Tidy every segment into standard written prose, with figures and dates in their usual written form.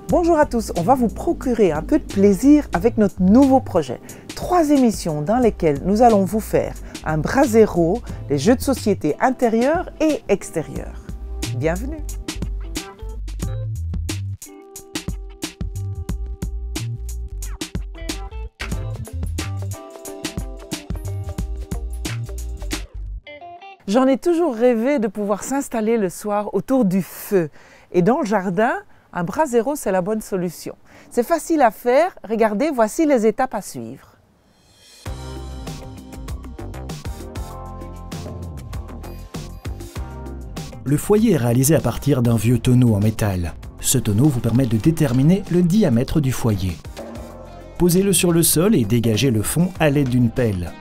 Bonjour à tous, on va vous procurer un peu de plaisir avec notre nouveau projet. 3 émissions dans lesquelles nous allons vous faire un brasero, des jeux de société intérieurs et extérieurs. Bienvenue! J'en ai toujours rêvé de pouvoir s'installer le soir autour du feu. Et dans le jardin, un brasero, c'est la bonne solution. C'est facile à faire. Regardez, voici les étapes à suivre. Le foyer est réalisé à partir d'un vieux tonneau en métal. Ce tonneau vous permet de déterminer le diamètre du foyer. Posez-le sur le sol et dégagez le fond à l'aide d'une pelle.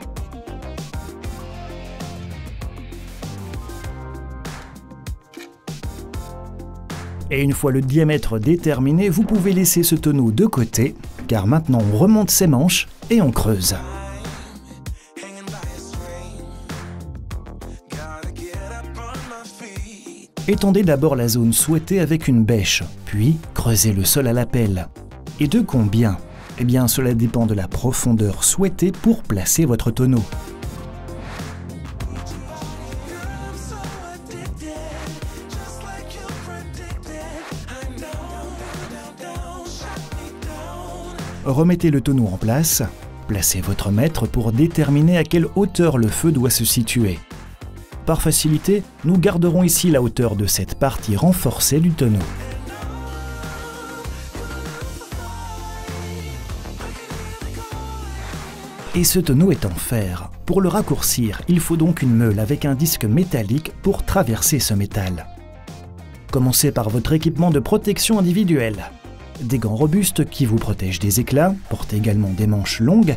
Et une fois le diamètre déterminé, vous pouvez laisser ce tonneau de côté, car maintenant on remonte ses manches et on creuse. Étendez d'abord la zone souhaitée avec une bêche, puis creusez le sol à la pelle. Et de combien? Eh bien, cela dépend de la profondeur souhaitée pour placer votre tonneau. Remettez le tonneau en place, placez votre mètre pour déterminer à quelle hauteur le feu doit se situer. Par facilité, nous garderons ici la hauteur de cette partie renforcée du tonneau. Et ce tonneau est en fer. Pour le raccourcir, il faut donc une meule avec un disque métallique pour traverser ce métal. Commencez par votre équipement de protection individuelle. Des gants robustes qui vous protègent des éclats, portez également des manches longues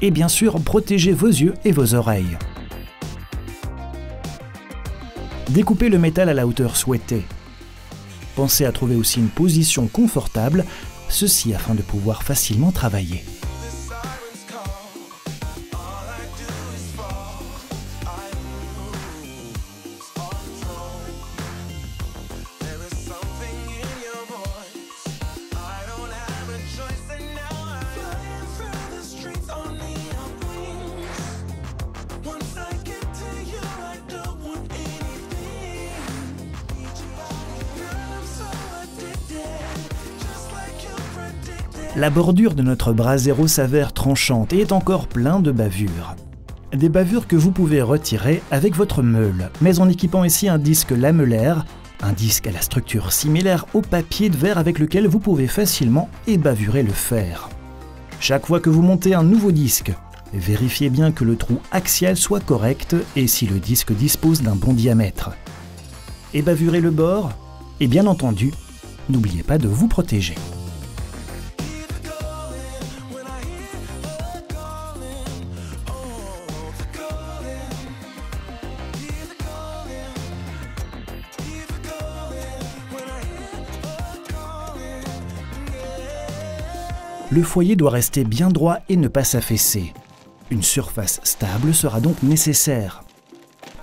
et bien sûr protégez vos yeux et vos oreilles. Découpez le métal à la hauteur souhaitée. Pensez à trouver aussi une position confortable, ceci afin de pouvoir facilement travailler. La bordure de notre brasero s'avère tranchante et est encore plein de bavures. Des bavures que vous pouvez retirer avec votre meule, mais en équipant ici un disque lamellaire, un disque à la structure similaire au papier de verre avec lequel vous pouvez facilement ébavurer le fer. Chaque fois que vous montez un nouveau disque, vérifiez bien que le trou axial soit correct et si le disque dispose d'un bon diamètre. Ébavurez le bord et bien entendu, n'oubliez pas de vous protéger. Le foyer doit rester bien droit et ne pas s'affaisser. Une surface stable sera donc nécessaire.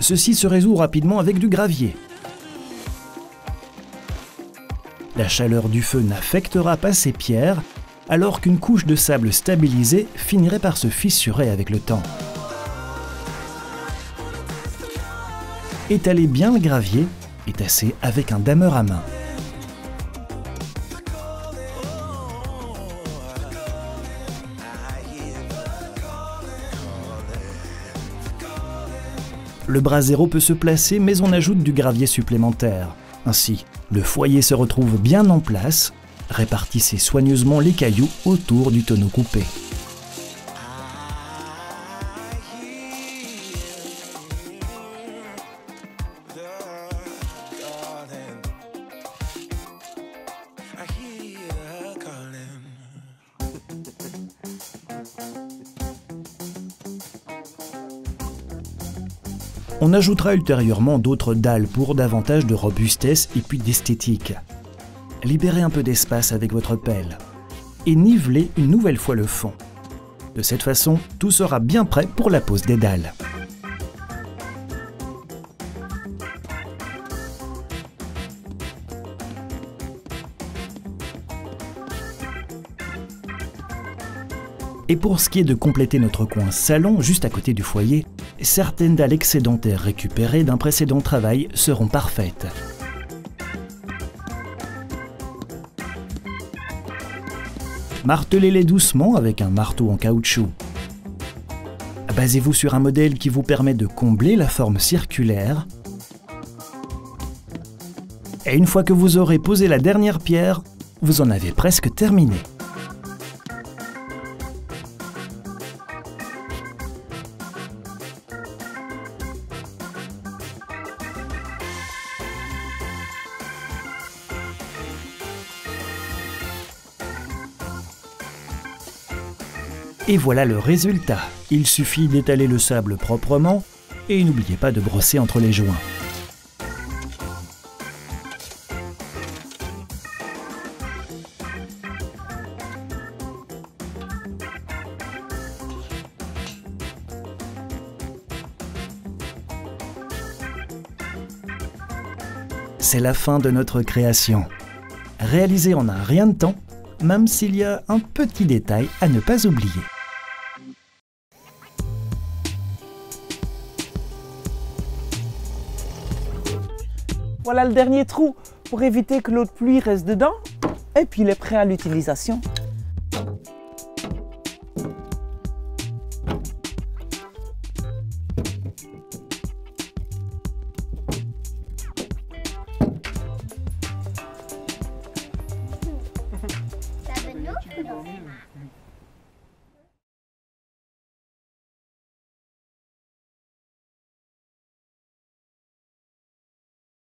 Ceci se résout rapidement avec du gravier. La chaleur du feu n'affectera pas ces pierres, alors qu'une couche de sable stabilisé finirait par se fissurer avec le temps. Étalez bien le gravier et tassez avec un dameur à main. Le brasero peut se placer, mais on ajoute du gravier supplémentaire. Ainsi, le foyer se retrouve bien en place. Répartissez soigneusement les cailloux autour du tonneau coupé. On ajoutera ultérieurement d'autres dalles pour davantage de robustesse et puis d'esthétique. Libérez un peu d'espace avec votre pelle et nivelez une nouvelle fois le fond. De cette façon, tout sera bien prêt pour la pose des dalles. Et pour ce qui est de compléter notre coin salon, juste à côté du foyer, certaines dalles excédentaires récupérées d'un précédent travail seront parfaites. Martelez-les doucement avec un marteau en caoutchouc. Basez-vous sur un modèle qui vous permet de combler la forme circulaire. Et une fois que vous aurez posé la dernière pierre, vous en avez presque terminé. Et voilà le résultat. Il suffit d'étaler le sable proprement et n'oubliez pas de brosser entre les joints. C'est la fin de notre création. Réalisée en un rien de temps, même s'il y a un petit détail à ne pas oublier. Voilà le dernier trou pour éviter que l'eau de pluie reste dedans. Et puis il est prêt à l'utilisation.